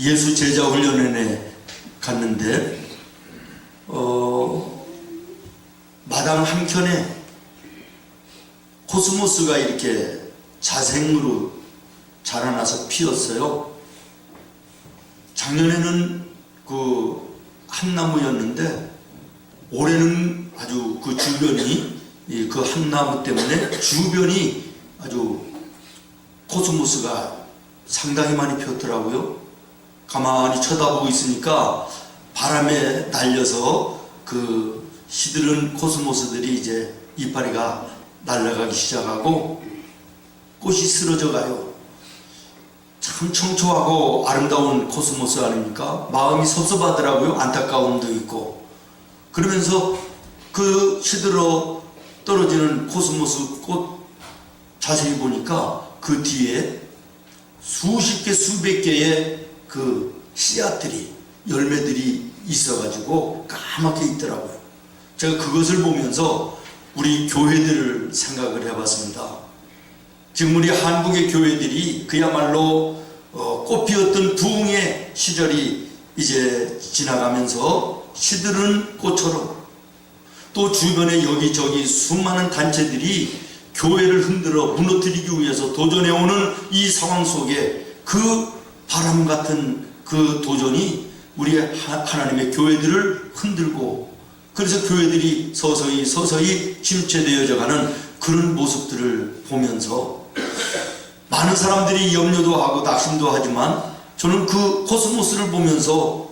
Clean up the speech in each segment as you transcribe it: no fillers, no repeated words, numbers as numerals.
예수 제자 훈련원에 갔는데 마당 한켠에 코스모스가 이렇게 자생으로 자라나서 피었어요. 작년에는 그 한나무였는데 올해는 아주 그 주변이 그 한나무 때문에 주변이 아주 코스모스가 상당히 많이 피었더라고요. 가만히 쳐다보고 있으니까 바람에 날려서 그 시들은 코스모스들이 이제 이파리가 날아가기 시작하고 꽃이 쓰러져 가요. 참 청초하고 아름다운 코스모스 아닙니까? 마음이 섭섭하더라고요. 안타까움도 있고. 그러면서 그 시들어 떨어지는 코스모스 꽃 자세히 보니까 그 뒤에 수십 개 수백 개의 그 씨앗들이 열매들이 있어가지고 까맣게 있더라고요. 제가 그것을 보면서 우리 교회들을 생각을 해봤습니다. 지금 우리 한국의 교회들이 그야말로 꽃 피었던 부흥의 시절이 이제 지나가면서 시들은 꽃처럼 또 주변에 여기저기 수많은 단체들이 교회를 흔들어 무너뜨리기 위해서 도전해오는 이 상황 속에 그 바람 같은 그 도전이 우리 하나님의 교회들을 흔들고, 그래서 교회들이 서서히 침체되어져가는 그런 모습들을 보면서 많은 사람들이 염려도 하고 낙심도 하지만 저는 그 코스모스를 보면서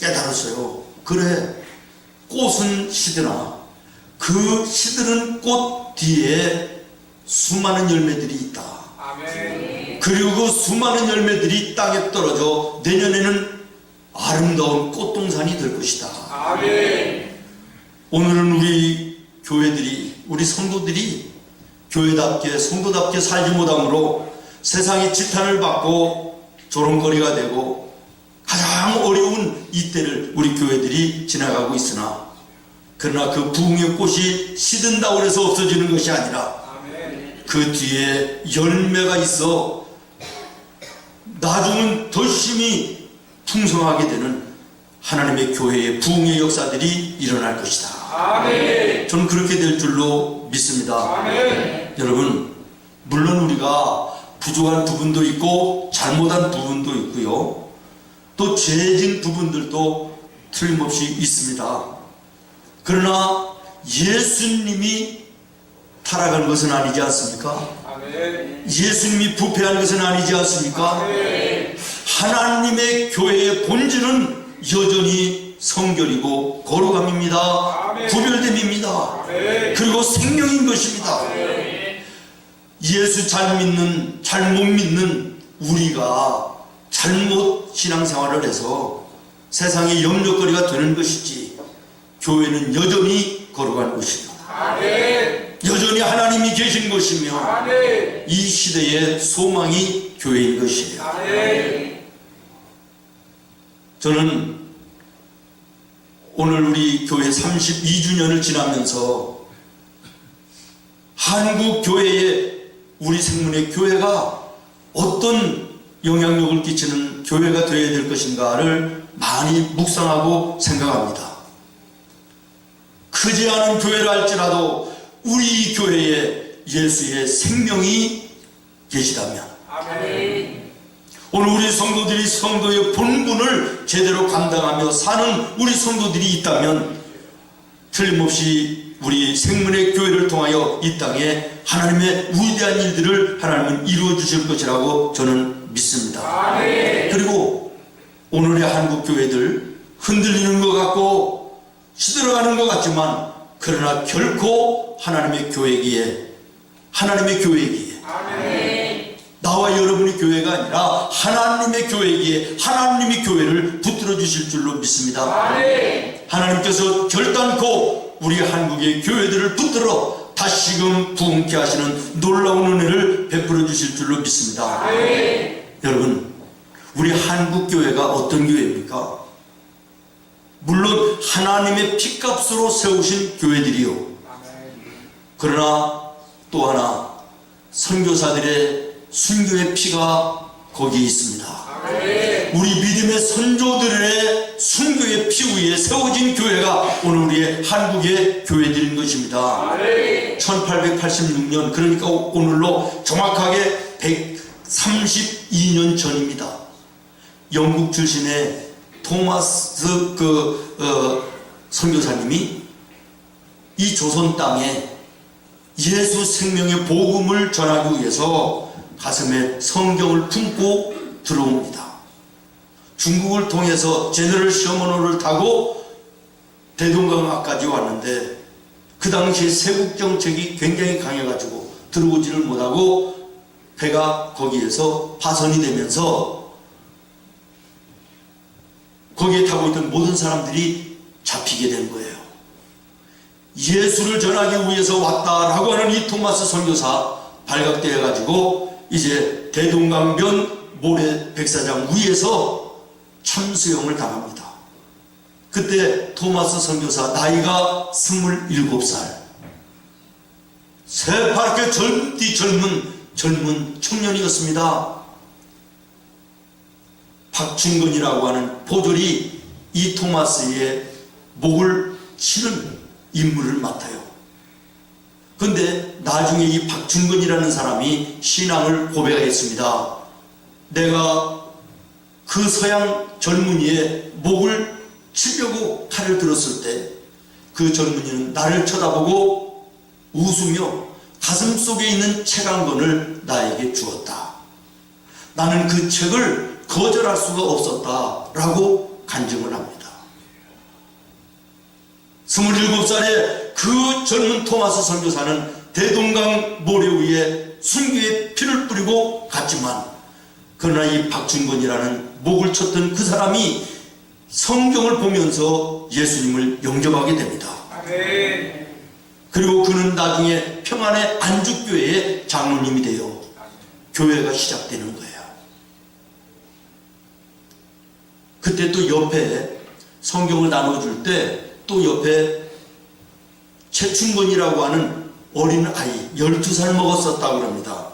깨달았어요. 그래, 꽃은 시드나 그 시드는 꽃 뒤에 수많은 열매들이 있다. 아멘. 그리고 그 수많은 열매들이 땅에 떨어져 내년에는 아름다운 꽃동산이 될 것이다. 아멘. 오늘은 우리 교회들이, 우리 성도들이 교회답게 성도답게 살지 못함으로 세상의 지탄을 받고 조롱거리가 되고 가장 어려운 이때를 우리 교회들이 지나가고 있으나, 그러나 그 부흥의 꽃이 시든다고 해서 없어지는 것이 아니라 그 뒤에 열매가 있어 나중은 더 심히 풍성하게 되는 하나님의 교회의 부흥의 역사들이 일어날 것이다. 아멘. 저는 그렇게 될 줄로 믿습니다. 아멘. 여러분, 물론 우리가 부족한 부분도 있고 잘못한 부분도 있고요, 또 죄진 부분들도 틀림없이 있습니다. 그러나 예수님이 타락한 것은 아니지 않습니까? 아멘. 예수님이 부패한 것은 아니지 않습니까? 아멘. 하나님의 교회의 본질은 여전히 성결이고 거룩함입니다. 아멘. 구별됨입니다. 아멘. 그리고 생명인 것입니다. 아멘. 예수 잘 믿는, 잘 못 믿는 우리가 잘못 신앙생활을 해서 세상의 염려거리가 되는 것이지, 교회는 여전히 거룩한 곳이다. 아멘. 여전히 하나님이 계신 것이며 아멘. 이 시대의 소망이 교회인 것이에요. 아멘. 저는 오늘 우리 교회 32주년을 지나면서 한국 교회에, 우리 생문의 교회가 어떤 영향력을 끼치는 교회가 되어야 될 것인가를 많이 묵상하고 생각합니다. 크지 않은 교회를 할지라도 우리 교회에 예수의 생명이 계시다면, 아멘. 오늘 우리 성도들이 성도의 본분을 제대로 감당하며 사는 우리 성도들이 있다면 틀림없이 우리 생문의 교회를 통하여 이 땅에 하나님의 위대한 일들을 하나님은 이루어 주실 것이라고 저는 믿습니다. 아멘. 그리고 오늘의 한국 교회들 흔들리는 것 같고 시들어가는 것 같지만, 그러나 결코 하나님의 교회기에 아멘. 나와 여러분의 교회가 아니라 하나님의 교회기에 하나님이 교회를 붙들어 주실 줄로 믿습니다. 아멘. 하나님께서 결단코 우리 한국의 교회들을 붙들어 다시금 부흥케 하시는 놀라운 은혜를 베풀어 주실 줄로 믿습니다. 아멘. 여러분, 우리 한국 교회가 어떤 교회입니까? 물론 하나님의 피값으로 세우신 교회들이요, 그러나 또 하나 선교사들의 순교의 피가 거기에 있습니다. 아멘. 우리 믿음의 선조들의 순교의 피 위에 세워진 교회가 오늘 우리의 한국의 교회들인 것입니다. 1886년, 그러니까 오늘로 정확하게 132년 전입니다. 영국 출신의 토마스 선교사님이 이 조선 땅에 예수 생명의 복음을 전하기 위해서 가슴에 성경을 품고 들어옵니다. 중국을 통해서 제너럴 셔먼호를 타고 대동강까지 왔는데 그 당시에 세국 정책이 굉장히 강해가지고 들어오지를 못하고 배가 거기에서 파손이 되면서 거기에 타고 있던 모든 사람들이 잡히게 된 거예요. 예수를 전하기 위해서 왔다라고 하는 이 토마스 선교사 발각되어 가지고 이제 대동강변 모래 백사장 위에서 참수형을 당합니다. 그때 토마스 선교사 나이가 27살, 새파랗게 젊은 청년이었습니다. 박충근이라고 하는 포졸이 이 토마스의 목을 치는 임무를 맡아요. 근데 나중에 이 박충근이라는 사람이 신앙을 고백했습니다. 내가 그 서양 젊은이의 목을 치려고 칼을 들었을 때 그 젊은이는 나를 쳐다보고 웃으며 가슴 속에 있는 책 한 권을 나에게 주었다. 나는 그 책을 거절할 수가 없었다 라고 간증을 합니다. 27살의 그 젊은 토마스 선교사는 대동강 모래 위에 순교의 피를 뿌리고 갔지만, 그러나 이 박준건이라는 목을 쳤던 그 사람이 성경을 보면서 예수님을 영접하게 됩니다. 그리고 그는 나중에 평안의 안죽교회의 장로님이 되어 교회가 시작되는 거예요. 그때 또 옆에 성경을 나눠줄 때 또 옆에 최충건이라고 하는 어린 아이 12살 먹었었다고 합니다.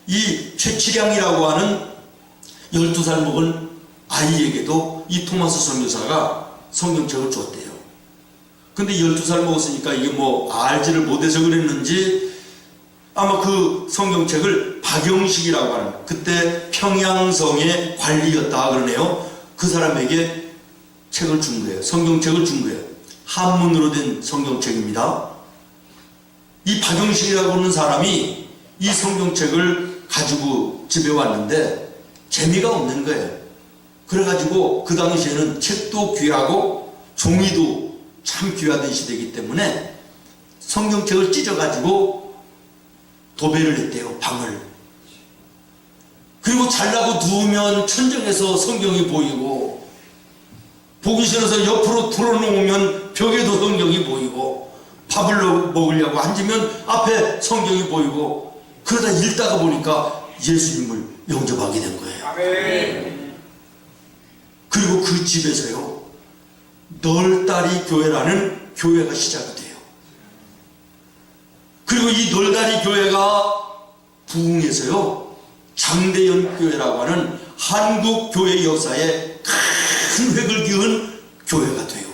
이 최치량이라고 하는 12살 먹은 아이에게도 이 토마스 선교사가 성경책을 줬대요. 근데 12살 먹었으니까 이게 뭐 알지를 못해서 그랬는지 아마 그 성경책을 박영식이라고 하는, 그때 평양성의 관리였다 그러네요. 그 사람에게 책을 준 거예요. 성경책을 준 거예요. 한문으로 된 성경책입니다. 이 박영식이라고 하는 사람이 이 성경책을 가지고 집에 왔는데 재미가 없는 거예요. 그래가지고 그 당시에는 책도 귀하고 종이도 참 귀하던 시대이기 때문에 성경책을 찢어가지고 도배를 했대요, 방을. 그리고 잘라고 누우면 천정에서 성경이 보이고, 보기 싫어서 옆으로 틀어놓으면 벽에도 성경이 보이고, 밥을 먹으려고 앉으면 앞에 성경이 보이고, 그러다 읽다가 보니까 예수님을 영접하게 된 거예요. 아멘. 그리고 그 집에서요, 널다리 교회라는 교회가 시작이 돼요. 그리고 이 널다리 교회가 부흥해서요, 장대연 교회라고 하는 한국 교회 역사에 큰 획을 그은 교회가 돼요.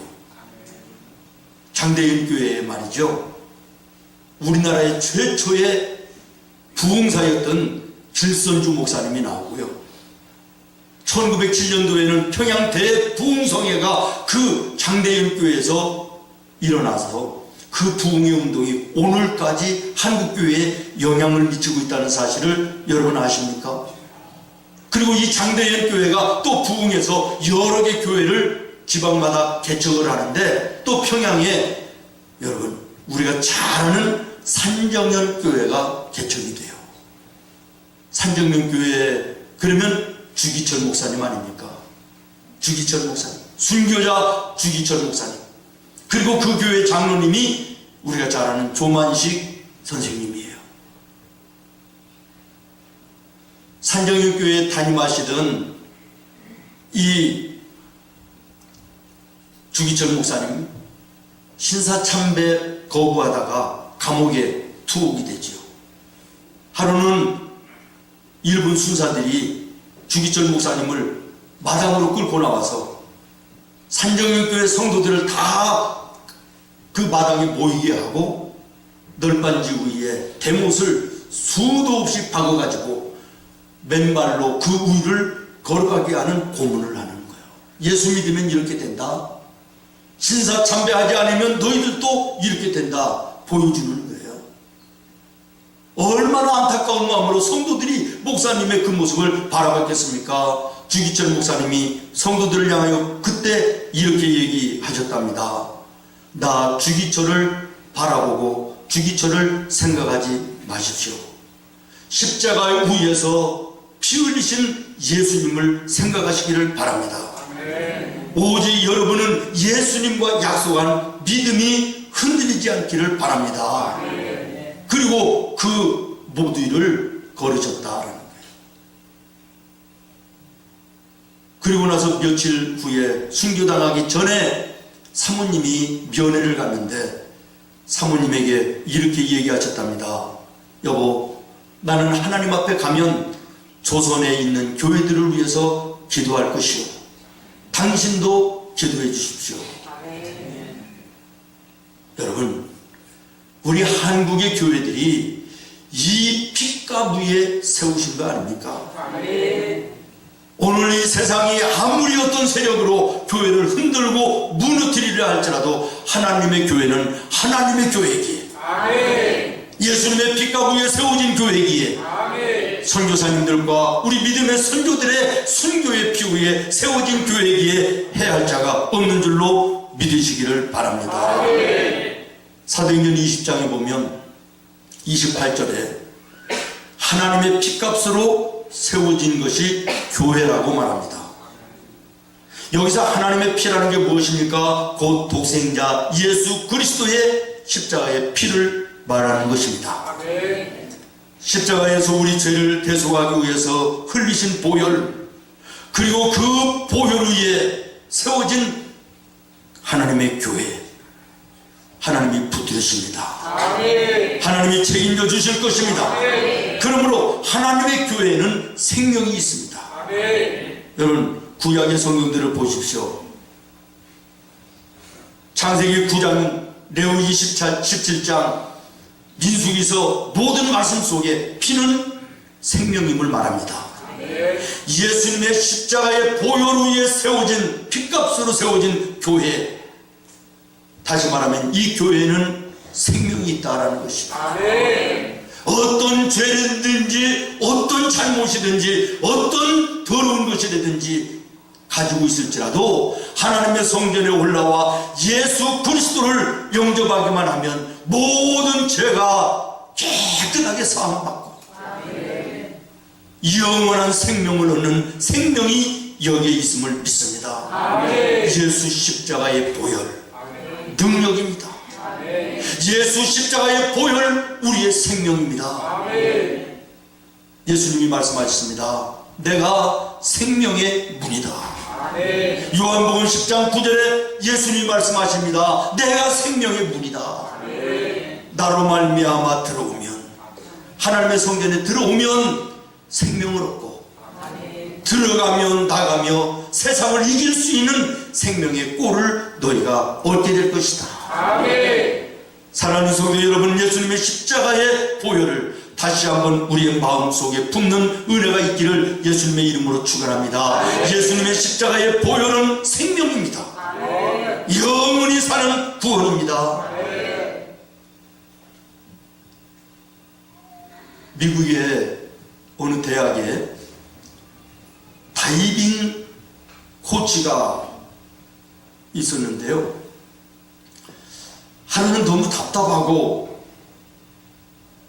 장대연 교회 말이죠. 우리나라의 최초의 부흥사였던 길선주 목사님이 나오고요. 1907년도에는 평양 대부흥성회가 그 장대연 교회에서 일어나서 그 부흥의 운동이 오늘까지 한국교회에 영향을 미치고 있다는 사실을 여러분 아십니까? 그리고 이 장대연 교회가 또 부흥해서 여러 개 교회를 지방마다 개척을 하는데, 또 평양에 여러분 우리가 잘 아는 산정연 교회가 개척이 돼요. 산정연 교회 그러면 주기철 목사님 아닙니까? 주기철 목사님, 순교자 주기철 목사님. 그리고 그 교회 장로님이 우리가 잘 아는 조만식 선생님이에요. 산정연 교회에 담임하시던 이 주기철 목사님, 신사참배 거부하다가 감옥에 투옥이 되지요. 하루는 일본 순사들이 주기철 목사님을 마당으로 끌고 나와서 산정교회 성도들을 다 그 마당에 모이게 하고 널빤지 위에 대못을 수도 없이 박아가지고 맨발로 그 위를 걸어가게 하는 고문을 하는 거예요. 예수 믿으면 이렇게 된다. 신사 참배하지 않으면 너희들도 이렇게 된다. 보여주는 거예요. 얼마나 안타까운 마음으로 성도들이 목사님의 그 모습을 바라봤겠습니까? 주기철 목사님이 성도들을 향하여 그때 이렇게 얘기하셨답니다. 나 주기철을 바라보고 주기철을 생각하지 마십시오. 십자가 위에서 피 흘리신 예수님을 생각하시기를 바랍니다. 오직 여러분은 예수님과 약속한 믿음이 흔들리지 않기를 바랍니다. 그리고 그 모두를 걸으셨다라는 거예요. 그리고 나서 며칠 후에 순교당하기 전에 사모님이 면회를 갔는데 사모님에게 이렇게 얘기하셨답니다. 여보, 나는 하나님 앞에 가면 조선에 있는 교회들을 위해서 기도할 것이오. 당신도 기도해 주십시오. 여러분, 우리 한국의 교회들이 이 핏값 위에 세우신 거 아닙니까? 오늘 이 세상이 아무리 어떤 세력으로 교회를 흔들고 무너뜨리려 할지라도 하나님의 교회는 하나님의 교회이기에, 예수님의 핏값 위에 세워진 교회이기에, 선교사님들과 우리 믿음의 선교들의 순교의 피 위에 세워진 교회이기에 해할 자가 없는 줄로 믿으시기를 바랍니다. 사도행전 20장에 보면 28절에 하나님의 핏값으로 세워진 것이 교회라고 말합니다. 여기서 하나님의 피라는 게 무엇입니까? 곧 독생자 예수 그리스도의 십자가의 피를 말하는 것입니다. 십자가에서 우리 죄를 대속하기 위해서 흘리신 보혈, 그리고 그 보혈 위에 세워진 하나님의 교회, 하나님이 붙드십니다. 하나님이 책임져 주실 것입니다. 그러므로 하나님의 교회에는 생명이 있습니다. 여러분, 구약의 성경들을 보십시오. 창세기 9장, 레위기 17장, 민수기서 모든 말씀 속에 피는 생명임을 말합니다. 예수님의 십자가의 보혈 위에 세워진, 핏값으로 세워진 교회, 다시 말하면 이 교회에는 생명이 있다라는 것입니다. 어떤 죄든지 어떤 잘못이든지 어떤 더러운 것이든지 가지고 있을지라도 하나님의 성전에 올라와 예수 그리스도를 영접하기만 하면 모든 죄가 깨끗하게 사함받고 영원한 생명을 얻는 생명이 여기에 있음을 믿습니다. 예수 십자가의 보혈 능력입니다. 예수 십자가의 보혈 우리의 생명입니다. 예수님이 말씀하셨습니다. 내가 생명의 문이다. 요한복음 10장 9절에 예수님이 말씀하십니다. 내가 생명의 문이다. 나로 말미암아 들어오면, 하나님의 성전에 들어오면 생명을 얻고, 들어가면 나가며 세상을 이길 수 있는 생명의 꼴을 너희가 얻게 될 것이다. 사랑하는 성도 여러분, 예수님의 십자가의 보혈을 다시 한번 우리의 마음속에 품는 은혜가 있기를 예수님의 이름으로 축원합니다. 예수님의 십자가의 보혈은 생명입니다. 영원히 사는 구원입니다. 미국의 어느 대학에 다이빙 코치가 있었는데요. 하루는 너무 답답하고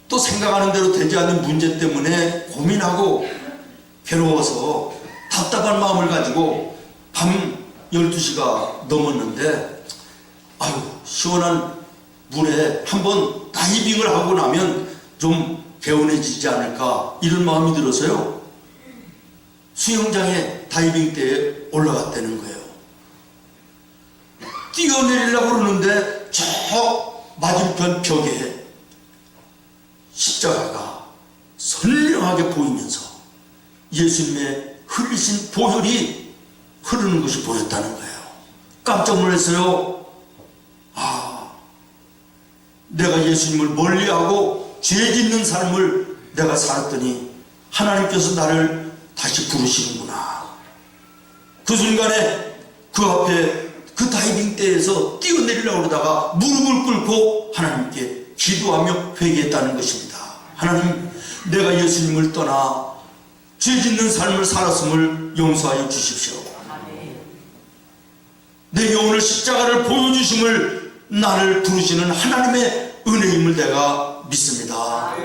또 생각하는 대로 되지 않는 문제 때문에 고민하고 괴로워서 답답한 마음을 가지고 밤 12시가 넘었는데, 아유, 시원한 물에 한번 다이빙을 하고 나면 좀 개운해지지 않을까, 이런 마음이 들어서요, 수영장에 다이빙대에 올라갔다는 거예요. 뛰어내리려고 그러는데 저 맞은편 벽에 십자가가 선명하게 보이면서 예수님의 흘리신 보혈이 흐르는 것이 보였다는 거예요. 깜짝 놀랐어요. 내가 예수님을 멀리하고 죄 짓는 삶을 내가 살았더니 하나님께서 나를 다시 부르시는구나. 그 순간에 그 앞에 그 다이빙 때에서 뛰어내리려고 그러다가 무릎을 꿇고 하나님께 기도하며 회개했다는 것입니다. 하나님, 내가 예수님을 떠나 죄 짓는 삶을 살았음을 용서하여 주십시오. 내게 오늘 십자가를 보여주심을 나를 부르시는 하나님의 은혜임을 내가 믿습니다.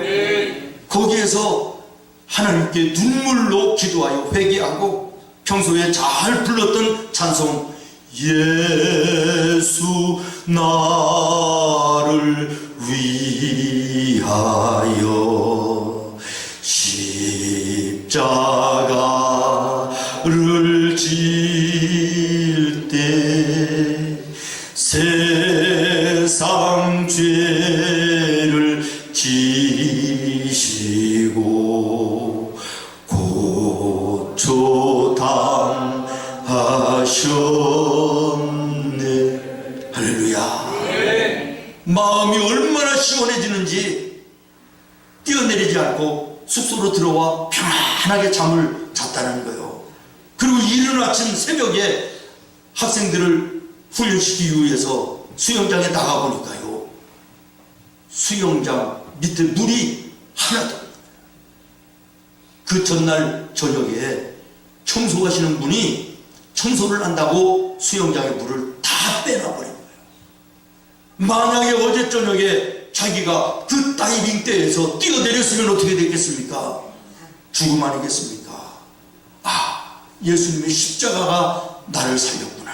거기에서 하나님께 눈물로 기도하여 회개하고 평소에 잘 불렀던 찬송 예수 나를 위하여 십자가를 질 때 세상 죄를 지시고 고초 당하셨네. 할렐루야. 마음이 얼마나 시원해지는지 뛰어내리지 않고 숙소로 들어와 편안하게 잠을 잤다는 거예요. 그리고 이른 아침 새벽에 학생들을 훈련시키기 위해서 수영장에 나가보니까요, 수영장 밑에 물이 하나도, 그 전날 저녁에 청소하시는 분이 청소를 한다고 수영장의 물을 다 빼놔버린 거예요. 만약에 어제 저녁에 자기가 그 다이빙 때에서 뛰어내렸으면 어떻게 됐겠습니까? 죽음 아니겠습니까? 예수님의 십자가가 나를 살렸구나.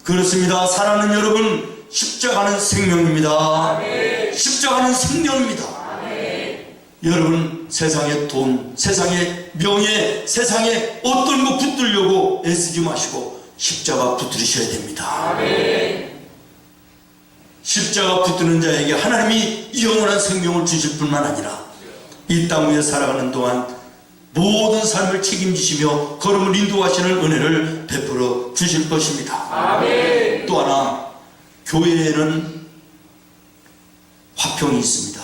그렇습니다. 사랑하는 여러분, 십자가는 생명입니다. 십자가는 생명입니다. 여러분, 세상의 돈, 세상의 명예, 세상에 어떤 거 붙들려고 애쓰지 마시고 십자가 붙들으셔야 됩니다. 십자가 붙드는 자에게 하나님이 영원한 생명을 주실 뿐만 아니라 이 땅 위에 살아가는 동안 모든 삶을 책임지시며 걸음을 인도하시는 은혜를 베풀어 주실 것입니다. 또 하나, 교회에는 화평이 있습니다.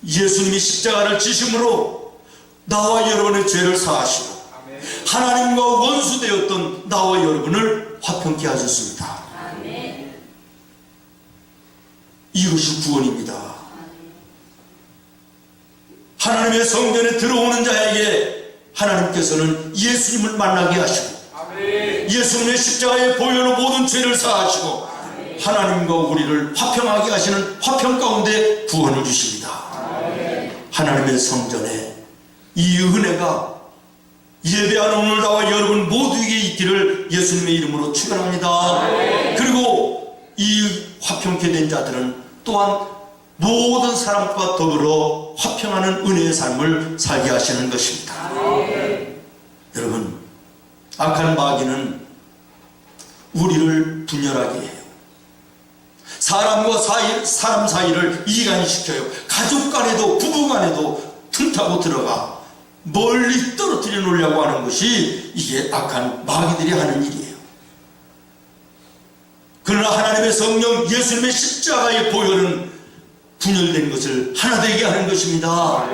예수님이 십자가를 지심으로 나와 여러분의 죄를 사하시고 하나님과 원수되었던 나와 여러분을 화평케 하셨습니다. 이것이 구원입니다. 하나님의 성전에 들어오는 자에게 하나님께서는 예수님을 만나게 하시고 예수님의 십자가의 보혈로 모든 죄를 사하시고 하나님과 우리를 화평하게 하시는 화평 가운데 구원을 주십니다. 하나님의 성전에 이 은혜가 예배하는 오늘 나와 여러분 모두에게 있기를 예수님의 이름으로 축원합니다. 그리고 이 화평케 된 자들은 또한 모든 사람과 더불어 화평하는 은혜의 삶을 살게 하시는 것입니다. 여러분, 악한 마귀는 우리를 분열하게 해요. 사람과 사람 사이를 이간시켜요. 가족 간에도 부부 간에도 틈타고 들어가 멀리 떨어뜨려 놓으려고 하는 것이 이게 악한 마귀들이 하는 일이에요. 그러나 하나님의 성령 예수님의 십자가의 보혈은 분열된 것을 하나 되게 하는 것입니다.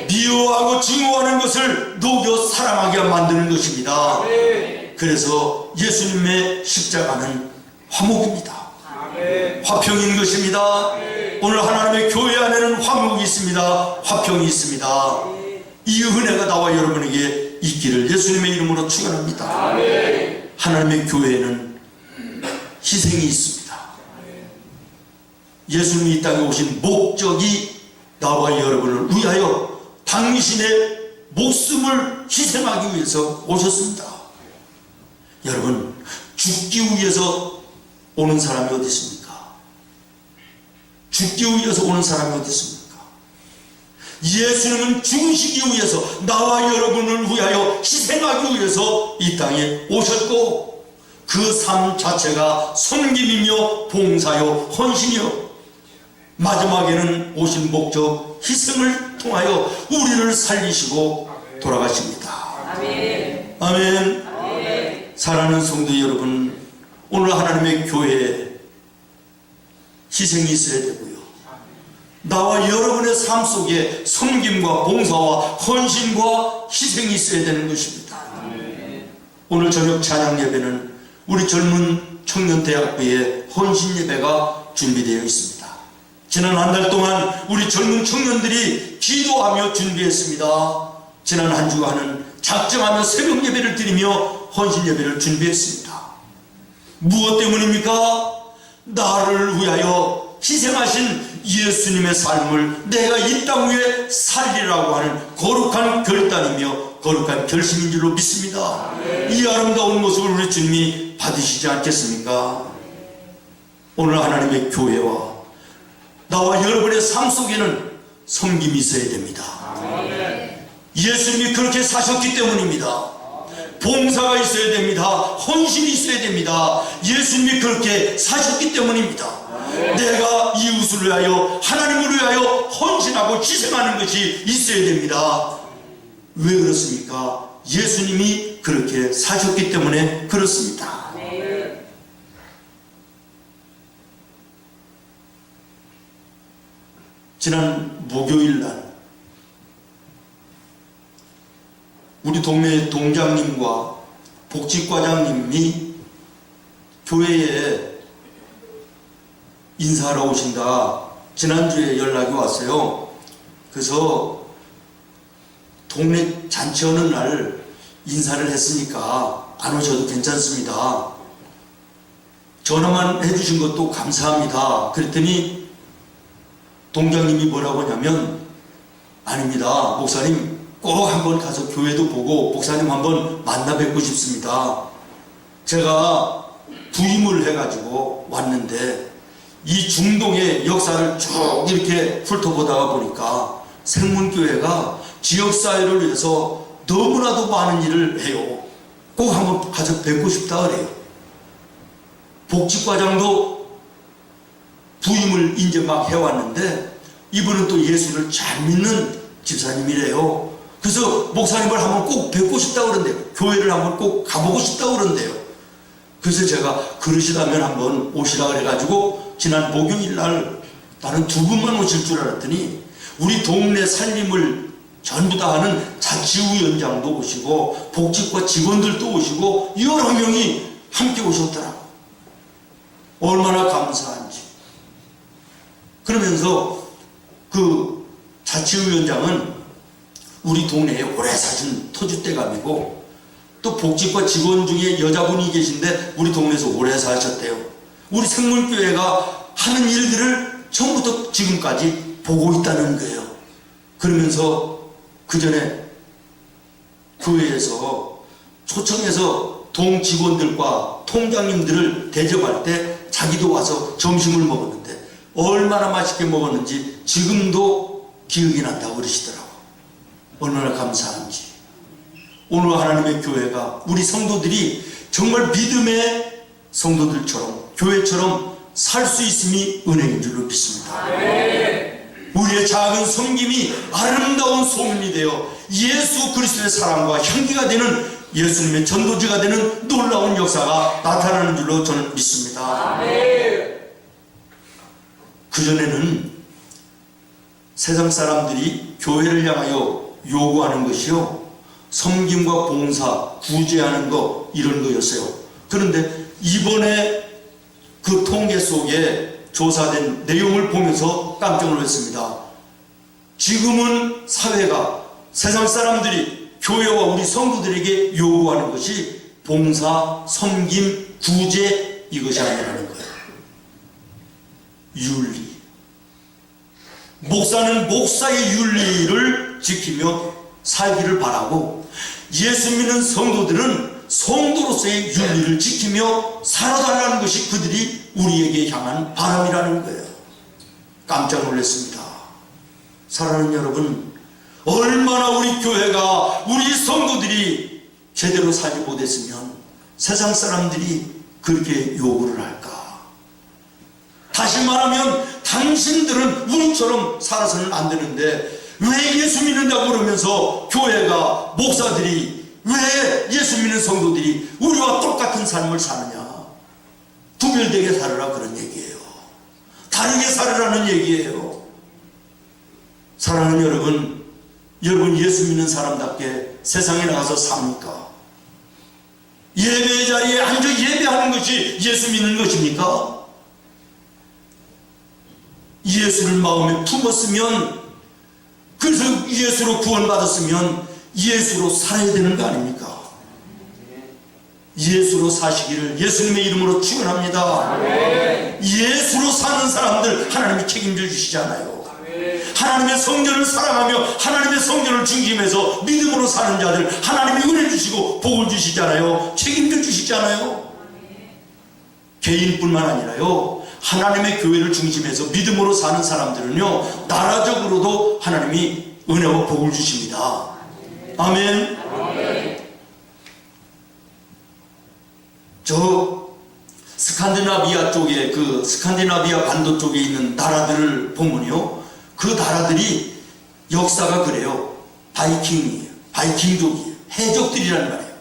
미워하고 증오하는 것을 녹여 사랑하게 만드는 것입니다. 그래서 예수님의 십자가는 화목입니다. 화평인 것입니다. 오늘 하나님의 교회 안에는 화목이 있습니다. 화평이 있습니다. 이 은혜가 나와 여러분에게 있기를 예수님의 이름으로 축원합니다. 하나님의 교회에는 희생이 있습니다. 예수님이 이 땅에 오신 목적이 나와 여러분을 위하여 당신의 목숨을 희생하기 위해서 오셨습니다. 여러분, 죽기 위해서 오는 사람이 어디 있습니까? 죽기 위해서 오는 사람이 어디 있습니까? 예수님은 죽으시기 위해서 나와 여러분을 위하여 희생하기 위해서 이 땅에 오셨고 그 삶 자체가 섬김이며 봉사요 헌신이요 마지막에는 오신 목적 희생을 통하여 우리를 살리시고 돌아가십니다. 아멘. 아멘. 사랑하는 성도 여러분, 오늘 하나님의 교회에 희생이 있어야 되고요. 나와 여러분의 삶 속에 섬김과 봉사와 헌신과 희생이 있어야 되는 것입니다. 오늘 저녁 찬양 예배는 우리 젊은 청년대학부의 헌신 예배가 준비되어 있습니다. 지난 한 달 동안 우리 젊은 청년들이 기도하며 준비했습니다. 지난 한 주간은 작정하며 새벽 예배를 드리며 헌신 예배를 준비했습니다. 무엇 때문입니까? 나를 위하여 희생하신 예수님의 삶을 내가 이 땅 위에 살리라고 하는 거룩한 결단이며 거룩한 결심인 줄로 믿습니다. 이 아름다운 모습을 우리 주님이 받으시지 않겠습니까? 오늘 하나님의 교회와 나와 여러분의 삶 속에는 섬김이 있어야 됩니다. 예수님이 그렇게 사셨기 때문입니다. 봉사가 있어야 됩니다. 헌신이 있어야 됩니다. 예수님이 그렇게 사셨기 때문입니다. 내가 이웃을 위하여 하나님을 위하여 헌신하고 희생하는 것이 있어야 됩니다. 왜 그렇습니까? 예수님이 그렇게 사셨기 때문에 그렇습니다. 지난 목요일 날 우리 동네 동장님과 복지과장님이 교회에 인사하러 오신다. 지난주에 연락이 왔어요. 그래서 동네 잔치하는 날 인사를 했으니까 안 오셔도 괜찮습니다. 전화만 해주신 것도 감사합니다. 그랬더니 동장님이 뭐라고 하냐면, 아닙니다. 목사님 꼭 한번 가서 교회도 보고 목사님 한번 만나 뵙고 싶습니다. 제가 부임을 해가지고 왔는데 이 중동의 역사를 쭉 이렇게 훑어보다가 보니까 생문교회가 지역사회를 위해서 너무나도 많은 일을 해요. 꼭 한번 가서 뵙고 싶다 그래요. 복지과장도 부임을 이제 막 해왔는데 이분은 또 예수를 잘 믿는 집사님이래요. 그래서 목사님을 한번 꼭 뵙고 싶다 그런대요. 교회를 한번 꼭 가보고 싶다 그런대요. 그래서 제가 그러시다면 한번 오시라 그래가지고 지난 목요일 날 나는 두 분만 오실 줄 알았더니 우리 동네 살림을 전부 다 하는 자치위원장도 오시고 복지과 직원들도 오시고 여러 명이 함께 오셨더라고. 얼마나 감사한지. 그러면서 그 자치위원장은 우리 동네에 오래 사신 터줏대감이고 또 복지과 직원 중에 여자분이 계신데 우리 동네에서 오래 사셨대요. 우리 생물교회가 하는 일들을 처음부터 지금까지 보고 있다는 거예요. 그러면서 그 전에 교회에서 초청해서 동 직원들과 통장님들을 대접할 때 자기도 와서 점심을 먹었는데 얼마나 맛있게 먹었는지 지금도 기억이 난다고 그러시더라고. 얼마나 감사한지. 오늘 하나님의 교회가 우리 성도들이 정말 믿음의 성도들처럼 교회처럼 살 수 있음이 은혜인 줄로 믿습니다. 우리의 작은 섬김이 아름다운 소문이 되어 예수 그리스도의 사랑과 향기가 되는 예수님의 전도지가 되는 놀라운 역사가 나타나는 줄로 저는 믿습니다. 그전에는 세상 사람들이 교회를 향하여 요구하는 것이요, 섬김과 봉사, 구제하는 거 이런 거였어요. 그런데 이번에 그 통계 속에 조사된 내용을 보면서 깜짝 놀랐습니다. 지금은 사회가, 세상 사람들이 교회와 우리 성도들에게 요구하는 것이 봉사, 섬김, 구제 이것이 아니라는 거예요. 윤리. 목사는 목사의 윤리를 지키며 살기를 바라고 예수 믿는 성도들은 성도로서의 윤리를 지키며 살아달라는 것이 그들이 우리에게 향한 바람이라는 거예요. 깜짝 놀랐습니다. 사랑하는 여러분, 얼마나 우리 교회가, 우리 성도들이 제대로 살지 못했으면 세상 사람들이 그렇게 요구를 할까? 다시 말하면 당신들은 우리처럼 살아서는 안 되는데 왜 예수 믿는다고 그러면서 교회가, 목사들이 왜 예수 믿는 성도들이 우리와 똑같은 삶을 사느냐? 구별되게 살으라 그런 얘기예요. 다르게 살으라는 얘기예요. 사랑하는 여러분, 여러분 예수 믿는 사람답게 세상에 나가서 삽니까? 예배 자리에 앉아 예배하는 것이 예수 믿는 것입니까? 예수를 마음에 품었으면, 그래서 예수로 구원받았으면 예수로 살아야 되는 거 아닙니까? 예수로 사시기를 예수님의 이름으로 축원합니다. 예수로 사는 사람들 하나님이 책임져 주시잖아요. 하나님의 성전을 사랑하며 하나님의 성전을 중심해서 믿음으로 사는 자들 하나님이 은혜 주시고 복을 주시잖아요. 책임져 주시잖아요. 개인뿐만 아니라요, 하나님의 교회를 중심해서 믿음으로 사는 사람들은요, 나라적으로도 하나님이 은혜와 복을 주십니다. 아멘. 저 스칸디나비아 쪽에, 그 스칸디나비아 반도 쪽에 있는 나라들을 보면요, 그 나라들이 역사가 그래요. 바이킹이에요. 바이킹족이에요. 해적들이란 말이에요.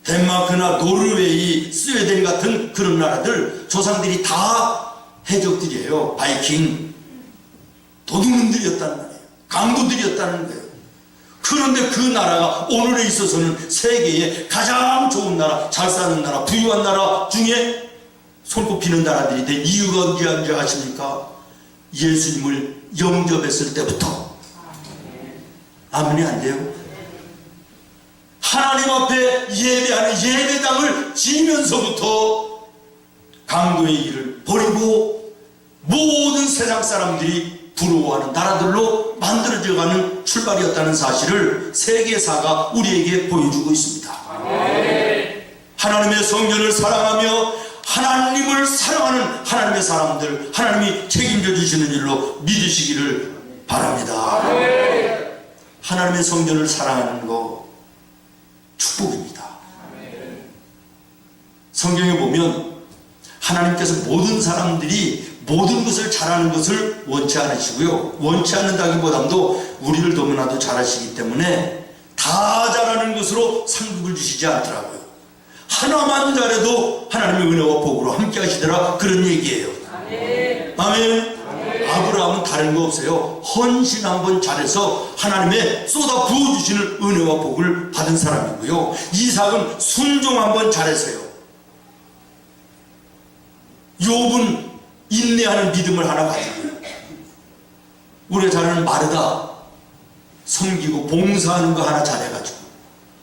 덴마크나 노르웨이, 스웨덴 같은 그런 나라들 조상들이 다 해적들이에요. 바이킹 도둑놈들이었다는 말이에요. 강도들이었다는 거예요. 그런데 그 나라가 오늘에 있어서는 세계의 가장 좋은 나라, 잘 사는 나라, 부유한 나라 중에 손꼽히는 나라들이 된 이유가 어디인지 아십니까? 예수님을 영접했을 때부터. 아멘이 안 돼요? 하나님 앞에 예배하는 예배당을 지면서부터 강도의 일을 버리고 모든 세상 사람들이 부러워하는 나라들로 만들어져가는 출발이었다는 사실을 세계사가 우리에게 보여주고 있습니다. 하나님의 성전을 사랑하며 하나님을 사랑하는 하나님의 사람들, 하나님이 책임져 주시는 일로 믿으시기를 바랍니다. 하나님의 성전을 사랑하는 거 축복입니다. 성경에 보면 하나님께서 모든 사람들이 모든 것을 잘하는 것을 원치 않으시고요, 원치 않는다기보다도 우리를 너무나도 잘하시기 때문에 다 잘하는 것으로 상급을 주시지 않더라고요. 하나만 잘해도 하나님의 은혜와 복으로 함께 하시더라, 그런 얘기예요. 아멘. 아브라함은 다른 거 없어요. 헌신 한번 잘해서 하나님의 쏟아 부어주시는 은혜와 복을 받은 사람이고요, 이삭은 순종 한번 잘했어요. 욥은 인내하는 믿음을 하나 가지고요, 우리가 잘 아는 마르다 섬기고 봉사하는 거 하나 잘해가지고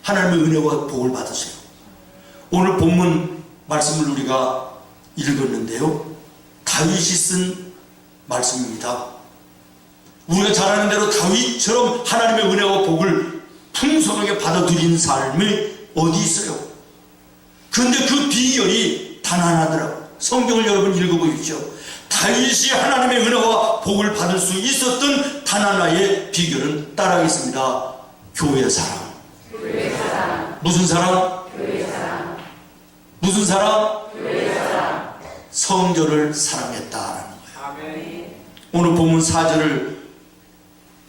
하나님의 은혜와 복을 받으세요. 오늘 본문 말씀을 우리가 읽었는데요, 다윗이 쓴 말씀입니다. 우리가 잘 아는 대로 다윗처럼 하나님의 은혜와 복을 풍성하게 받아들인 삶이 어디 있어요? 그런데 그 비결이 단 하나더라고요. 성경을 여러분 읽어보십시오. 다윗이 하나님의 은혜와 복을 받을 수 있었던 단 하나의 비결은 따라하겠습니다. 교회 사랑. 교회 사랑. 무슨 사랑? 교회 사랑. 무슨 사랑? 교회 사랑. 성전을 사랑했다라는 거예요. 아멘. 오늘 본문 4절을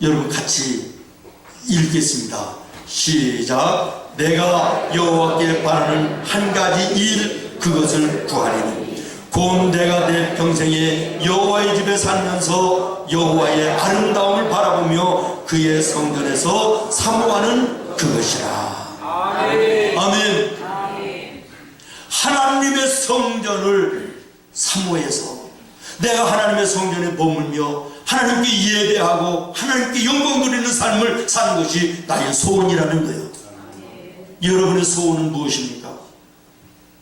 여러분 같이 읽겠습니다. 시작. 내가 여호와께 바라는 한 가지 일, 그것을 구하리니 곧 내가 내 평생에 여호와의 집에 살면서 여호와의 아름다움을 바라보며 그의 성전에서 사모하는 그것이라. 아멘. 아멘. 아멘. 하나님의 성전을 사모해서 내가 하나님의 성전에 머물며 하나님께 예배하고 하나님께 영광 돌리는 삶을 사는 것이 나의 소원이라는 거예요. 여러분의 소원은 무엇입니까?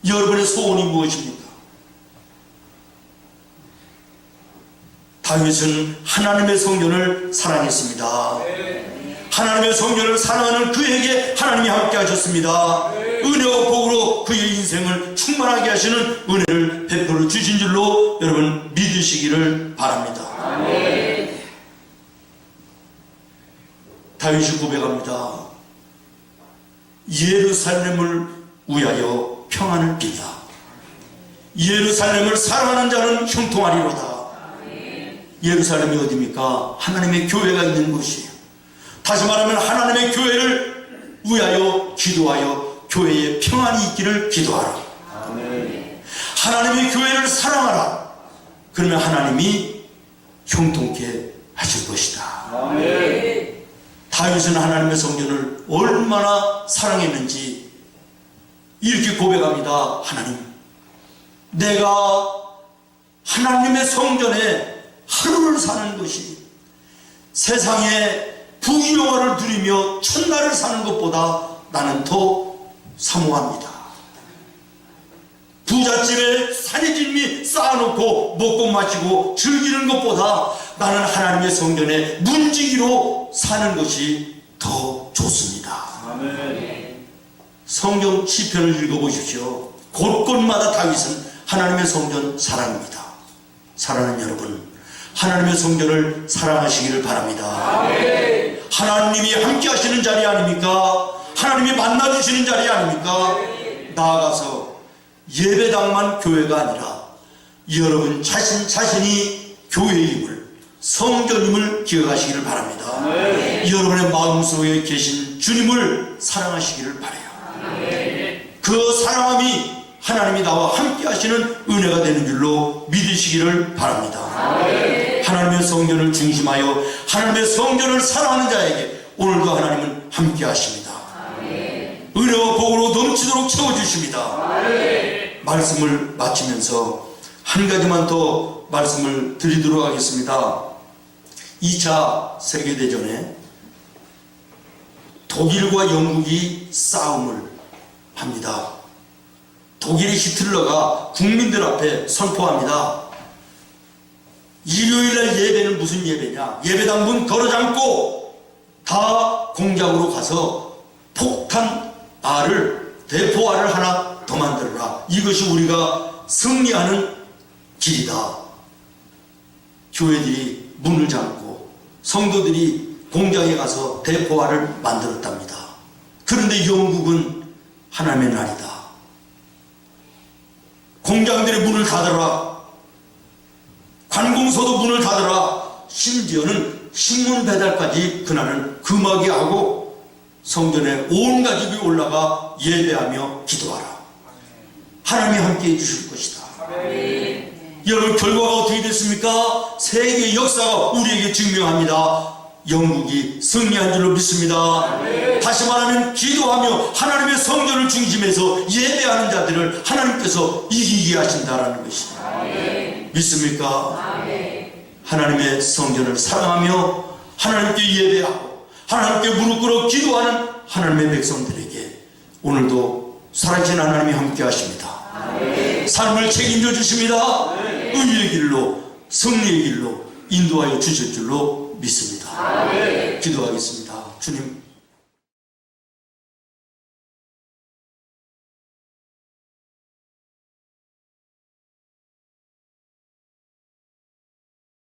여러분의 소원이 무엇입니까? 다윗은 하나님의 성전을 사랑했습니다. 하나님의 성전을 사랑하는 그에게 하나님이 함께 하셨습니다. 은혜와 복으로 그의 인생을 충만하게 하시는 은혜를 베풀어 주신 줄로 여러분 믿으시기를 바랍니다. 다윗이 고백합니다. 예루살렘을 위하여 평안을 빈다. 예루살렘을 사랑하는 자는 형통하리로다. 예루살렘이 어디입니까? 하나님의 교회가 있는 곳이에요. 다시 말하면 하나님의 교회를 위하여 기도하여 교회에 평안이 있기를 기도하라. 하나님의 교회를 사랑하라. 그러면 하나님이 형통케 하실 것이다. 다윗은 하나님의 성전을 얼마나 사랑했는지 이렇게 고백합니다. 하나님, 내가 하나님의 성전에 하루를 사는 것이 세상에 부귀영화를 누리며 천날을 사는 것보다 나는 더 사모합니다. 부잣집에 사내짐이 쌓아놓고 먹고 마시고 즐기는 것보다 나는 하나님의 성전에 문지기로 사는 것이 더 좋습니다. 성경 시편을 읽어보십시오. 곳곳마다 다윗은 하나님의 성전 사랑입니다. 사랑하는 여러분, 하나님의 성전을 사랑하시기를 바랍니다. 하나님이 함께 하시는 자리 아닙니까? 하나님이 만나주시는 자리 아닙니까? 나아가서 예배당만 교회가 아니라 여러분 자신이 교회임을, 성전임을 기억하시기를 바랍니다. 여러분의 마음속에 계신 주님을 사랑하시기를 바라요. 그 사랑함이 하나님이 나와 함께 하시는 은혜가 되는 줄로 믿으시기를 바랍니다. 하나님의 성전을 중심하여 하나님의 성전을 사랑하는 자에게 오늘도 하나님은 함께 하십니다. 은혜와 복으로 넘치도록 채워주십니다. 말씀을 마치면서 한 가지만 더 말씀을 드리도록 하겠습니다. 2차 세계대전에 독일과 영국이 싸움을 합니다. 독일의 히틀러가 국민들 앞에 선포합니다. 일요일날 예배는 무슨 예배냐? 예배당 문 걸어 잠고 다 공장으로 가서 폭탄알을, 대포알을 하나 더 만들어라. 이것이 우리가 승리하는 길이다. 교회들이 문을 잠고 성도들이 공장에 가서 대포알을 만들었답니다. 그런데 영국은 하나님의 날이다. 공장들의 문을 닫아라. 관공서도 문을 닫아라. 심지어는 신문 배달까지 그날은 금하게 하고 성전에 온 가족이 올라가 예배하며 기도하라. 하나님이 함께 해주실 것이다. 여러분, 결과가 어떻게 됐습니까? 세계 역사가 우리에게 증명합니다. 영국이 승리한 줄로 믿습니다. 다시 말하면 기도하며 하나님의 성전을 중심해서 예배하는 자들을 하나님께서 이기게 하신다라는 것입니다. 믿습니까? 하나님의 성전을 사랑하며 하나님께 예배하고 하나님께 무릎 꿇어 기도하는 하나님의 백성들에게 오늘도 살아계신 하나님이 함께 하십니다. 삶을 책임져 주십니다. 의의 길로, 승리의 길로 인도하여 주실 줄로 믿습니다. 기도하겠습니다. 주님,